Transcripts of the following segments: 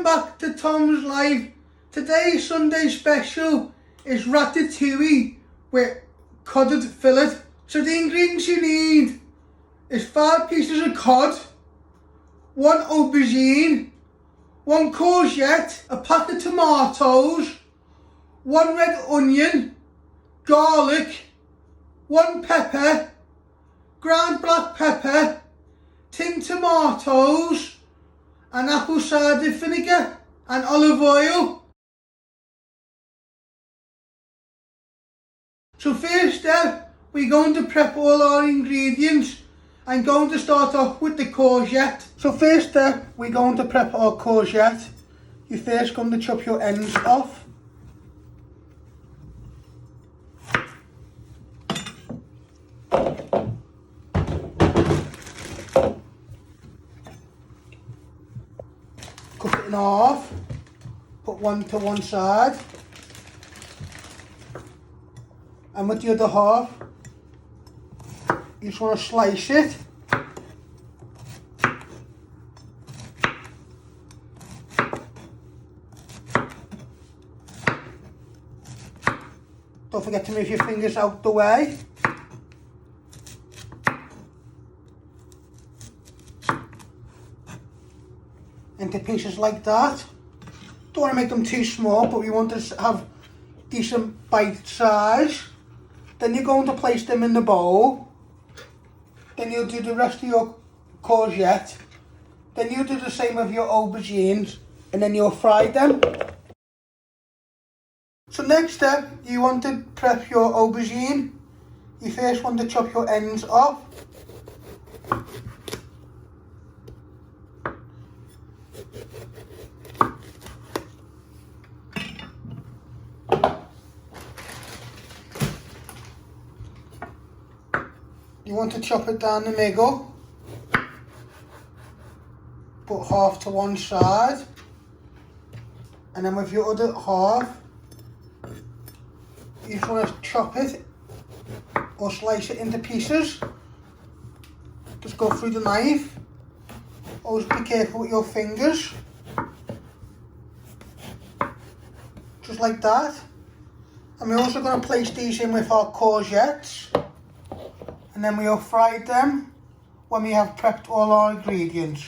back to Tom's Life. Today's Sunday special is Ratatouille with Cod Fillet. So the ingredients you need is 5 pieces of cod, 1 aubergine, 1 courgette, a pack of tomatoes, 1 red onion, garlic, 1 pepper, ground black pepper, tin tomatoes, and apple cider vinegar and olive oil. So first step, we're going to prep all our ingredients. I'm going to start off with the courgette. So first step, we're going to prep our courgette. You're first going to chop your ends off. Cut it in half, put one to one side, and with the other half, you just want to slice it. Don't forget to move your fingers out the way. Into pieces like that. Don't want to make them too small, but we want to have decent bite size. Then you're going to place them in the bowl. Then you'll do the rest of your courgette. Then you'll do the same with your aubergines, and then you'll fry them. So next step, you want to prep your aubergine. You first want to chop your ends off. You want to chop it down the middle, put half to one side, and then with your other half, you just want to chop it or slice it into pieces. Just go through the knife. Always be careful with your fingers. Just like that. And we're also going to place these in with our courgettes. And then we'll fry them when we have prepped all our ingredients.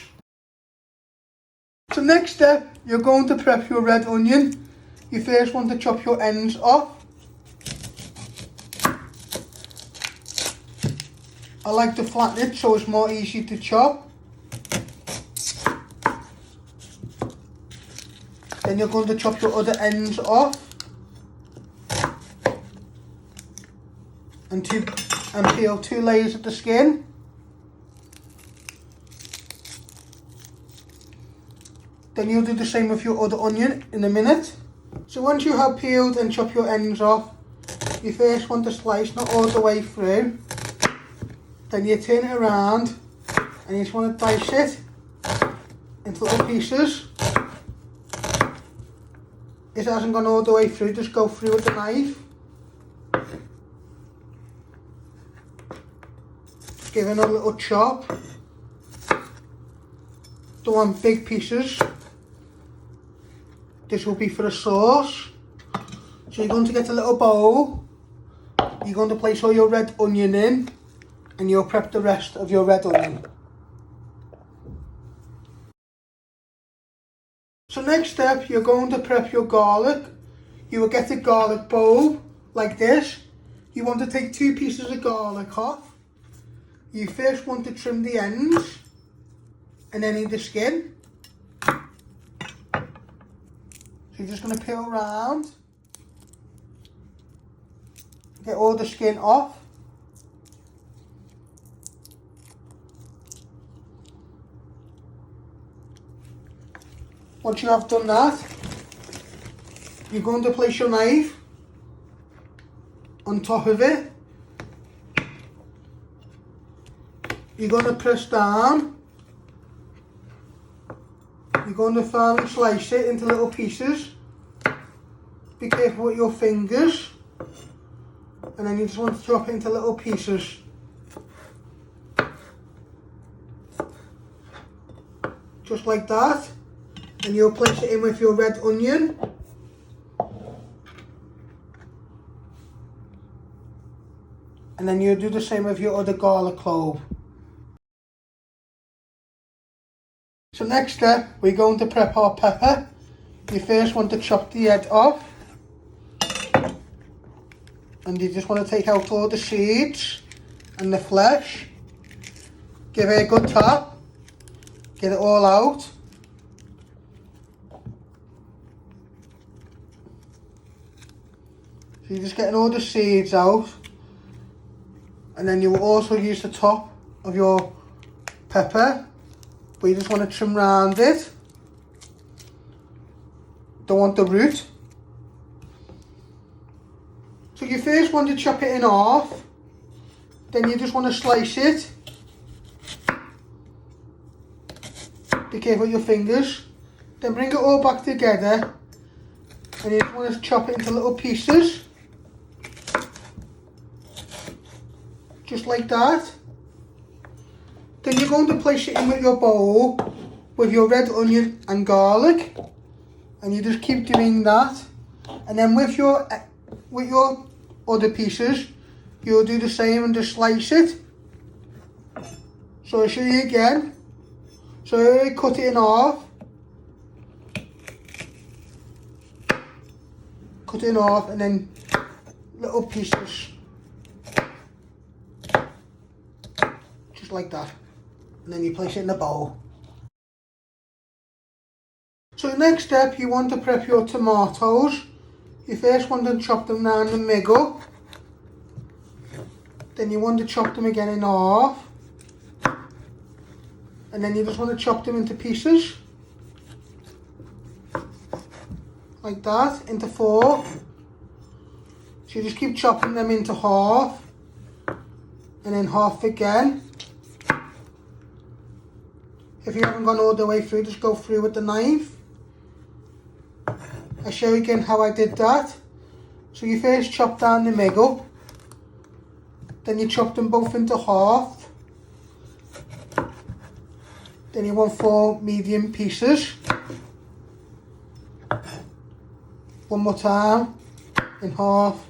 So next step, you're going to prep your red onion. You first want to chop your ends off. I like to flatten it so it's more easy to chop. Then you're going to chop your other ends off. And peel 2 layers of the skin. Then you'll do the same with your other onion in a minute. So once you have peeled and chopped your ends off, you first want to slice not all the way through. Then you turn it around and you just want to dice it into little pieces. If it hasn't gone all the way through, just go through with the knife. Give it a little chop. Don't want big pieces. This will be for the sauce. So you're going to get a little bowl. You're going to place all your red onion in, and you'll prep the rest of your red onion. So next step, you're going to prep your garlic. You will get a garlic bowl like this. You want to take 2 pieces of garlic off. You first want to trim the ends and then eat the skin. So you're just going to peel around, get all the skin off. Once you have done that, you're going to place your knife on top of it. You're going to press down. You're going to finely slice it into little pieces. Be careful with your fingers. And then you just want to chop it into little pieces. Just like that. And you'll place it in with your red onion. And then you'll do the same with your other garlic clove. So next step, we're going to prep our pepper. You first want to chop the head off. And you just want to take out all the seeds and the flesh. Give it a good tap. Get it all out. So you're just getting all the seeds out. And then you will also use the top of your pepper, but you just want to trim around it. Don't want the root. So you first want to chop it in half, then you just want to slice it. Be careful with your fingers. Then bring it all back together, and you just want to chop it into little pieces. Just like that. Then you're going to place it in with your bowl with your red onion and garlic, and you just keep doing that. And then with your other pieces, you'll do the same and just slice it. So I'll show you again. So I cut it in half. Cut it in half and then little pieces. Like that, and then you place it in the bowl. So the next step, you want to prep your tomatoes. You first want to chop them down the middle, then you want to chop them again in half, and then you just want to chop them into pieces like that, into 4. So you just keep chopping them into half and then half again. If you haven't gone all the way through, just go through with the knife. I'll show you again how I did that. So you first chop down the middle, then you chop them both into half. Then you want 4 medium pieces. One more time, in half.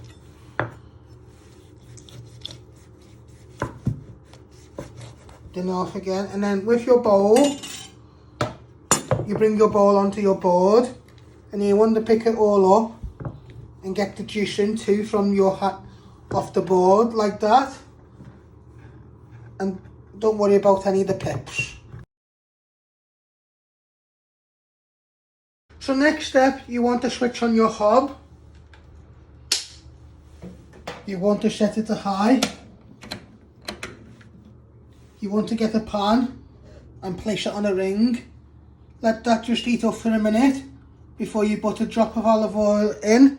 Then half again, and then with your bowl, you bring your bowl onto your board, and you want to pick it all up and get the juice in too from your off the board like that, and don't worry about any of the pips. So next step, you want to switch on your hob. You want to set it to high. You want to get a pan and place it on a ring. Let that just heat up for a minute before you put a drop of olive oil in,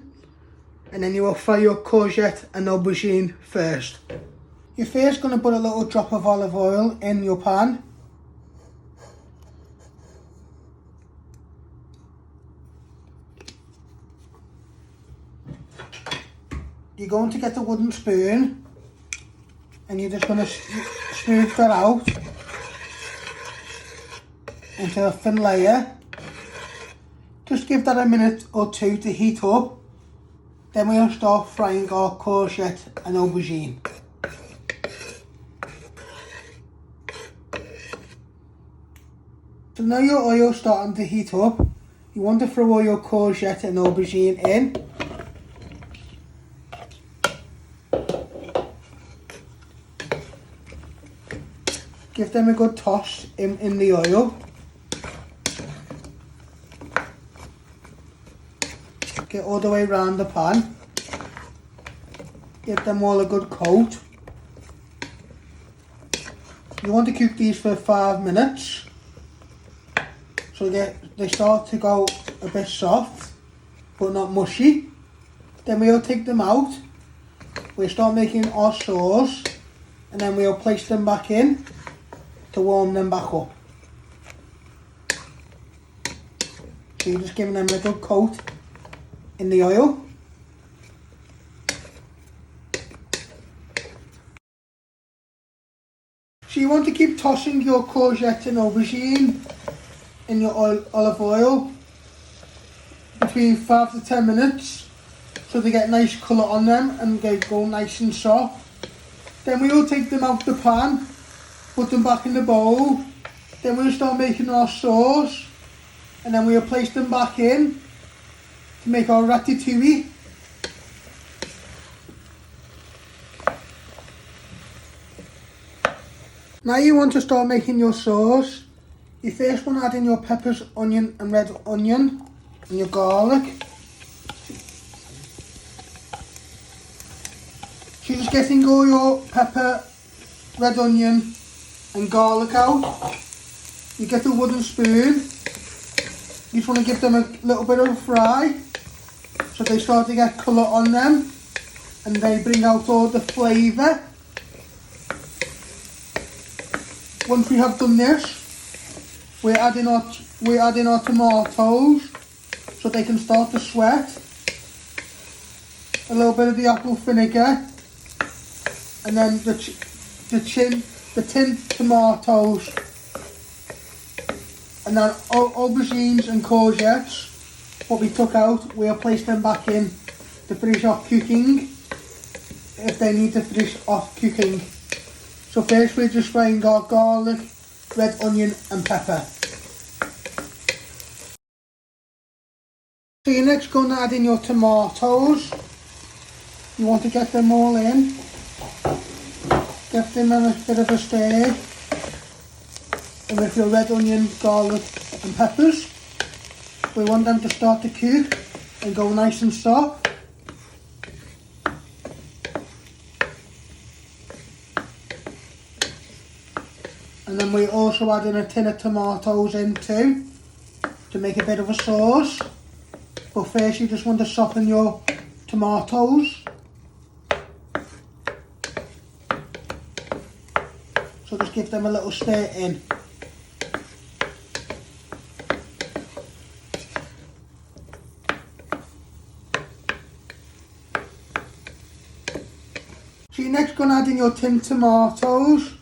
and then you will fry your courgette and aubergine first. You're first going to put a little drop of olive oil in your pan. You're going to get a wooden spoon, and you're just going to smooth that out into a thin layer. Just give that a minute or 2 to heat up. Then we'll start frying our courgette and aubergine. So now your oil's starting to heat up, you want to throw all your courgette and aubergine in. Give them a good toss in the oil. Get all the way around the pan. Give them all a good coat. You want to cook these for 5 minutes. So they start to go a bit soft, but not mushy. Then we'll take them out. We'll start making our sauce, and then we'll place them back in to warm them back up. So you're just giving them a good coat in the oil. So you want to keep tossing your courgette and aubergine in your olive oil between 5 to 10 minutes so they get nice colour on them and they go nice and soft. Then we will take them out the pan, put them back in the bowl. Then we'll start making our sauce, and then we'll place them back in to make our ratatouille. Now you want to start making your sauce. You first want to add in your peppers, onion and red onion and your garlic. So you're just getting all your pepper, red onion and garlic out. You get a wooden spoon. You just want to give them a little bit of a fry so they start to get colour on them and they bring out all the flavour. Once we have done this, we're adding our tomatoes so they can start to sweat. A little bit of the apple vinegar, and then the tinned tomatoes, and then aubergines and courgettes, what we took out, we'll place them back in to finish off cooking if they need to finish off cooking. So first we're just frying our garlic, red onion and pepper. So you're next going to add in your tomatoes. You want to get them all in. Give them a bit of a stir. And with your red onion, garlic and peppers, we want them to start to cook and go nice and soft. And then we also add in a tin of tomatoes in too, to make a bit of a sauce. But first you just want to soften your tomatoes. So just give them a little stir in. So you're next going to add in your tinned tomatoes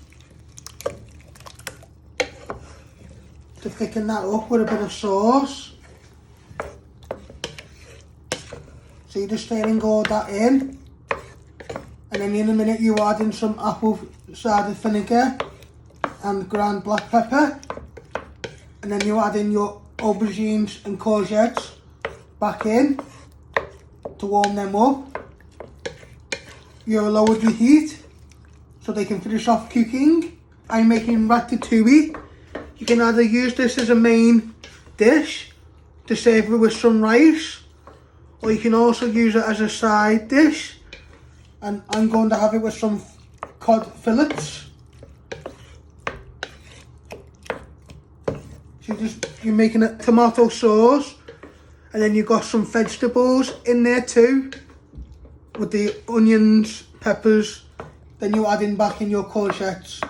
to thicken that up with a bit of sauce. So you're just stirring all that in, and then in a minute you add in some apple cider vinegar and ground black pepper, and then you add in your aubergines and courgettes back in to warm them up. You'll lower the heat so they can finish off cooking. I'm making ratatouille. You can either use this as a main dish to serve it with some rice, or you can also use it as a side dish, and I'm going to have it with some cod fillets. So you're making a tomato sauce, and then you've got some vegetables in there too, with the onions, peppers, then you add in back in your courgettes.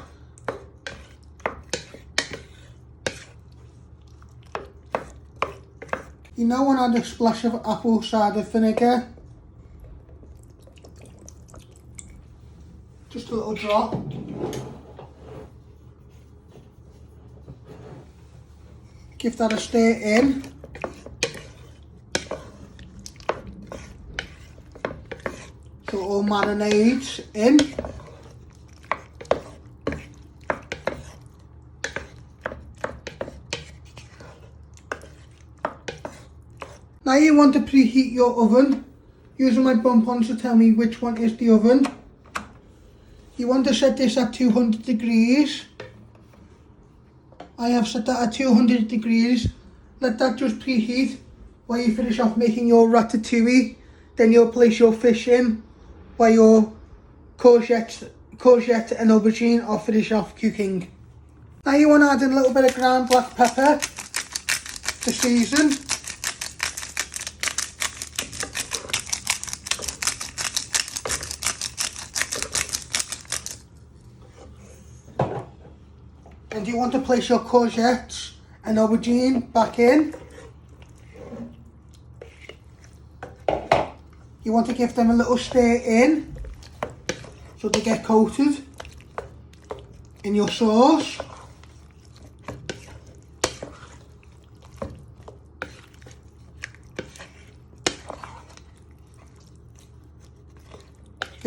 You now want to add a splash of apple cider vinegar. Just a little drop. Give that a stir in. So it all marinades in. Now you want to preheat your oven, using my bump-ons to tell me which one is the oven. You want to set this at 200 degrees. I have set that at 200 degrees. Let that just preheat while you finish off making your ratatouille. Then you'll place your fish in while your courgette and aubergine are finished off cooking. Now you want to add in a little bit of ground black pepper to season. And you want to place your courgettes and aubergine back in. You want to give them a little stir in so they get coated in your sauce.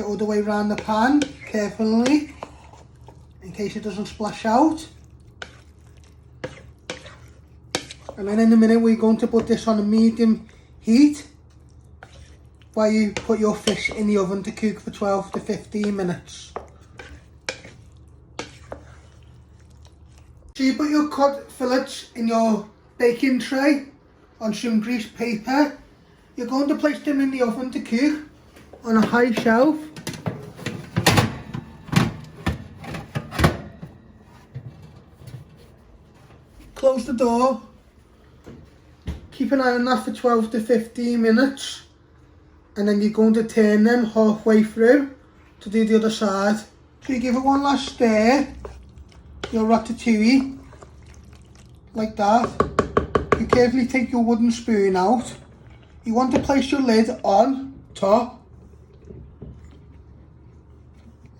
it all the way around the pan carefully in case it doesn't splash out. And then in a minute we're going to put this on a medium heat while you put your fish in the oven to cook for 12 to 15 minutes. So you put your cod fillets in your baking tray on some greased paper. You're going to place them in the oven to cook on a high shelf. Close the door. Keep an eye on that for 12 to 15 minutes. And then you're going to turn them halfway through to do the other side. So you give it one last stir, your ratatouille, like that. You carefully take your wooden spoon out. You want to place your lid on top,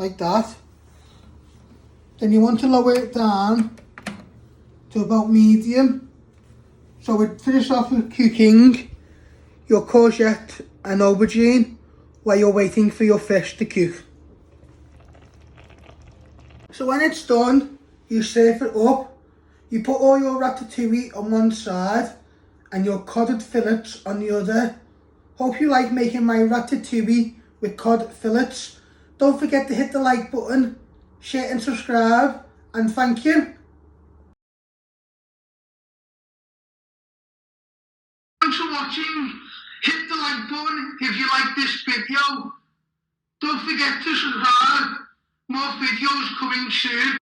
like that. Then you want to lower it down to about medium. So we finish off with cooking your courgette and aubergine while you're waiting for your fish to cook. So when it's done, you serve it up. You put all your ratatouille on one side and your cod fillets on the other. Hope you like making my ratatouille with cod fillets. Don't forget to hit the like button, share and subscribe, and thank you. Thanks for watching. Hit the like button if you like this video. Don't forget to subscribe. More videos coming soon.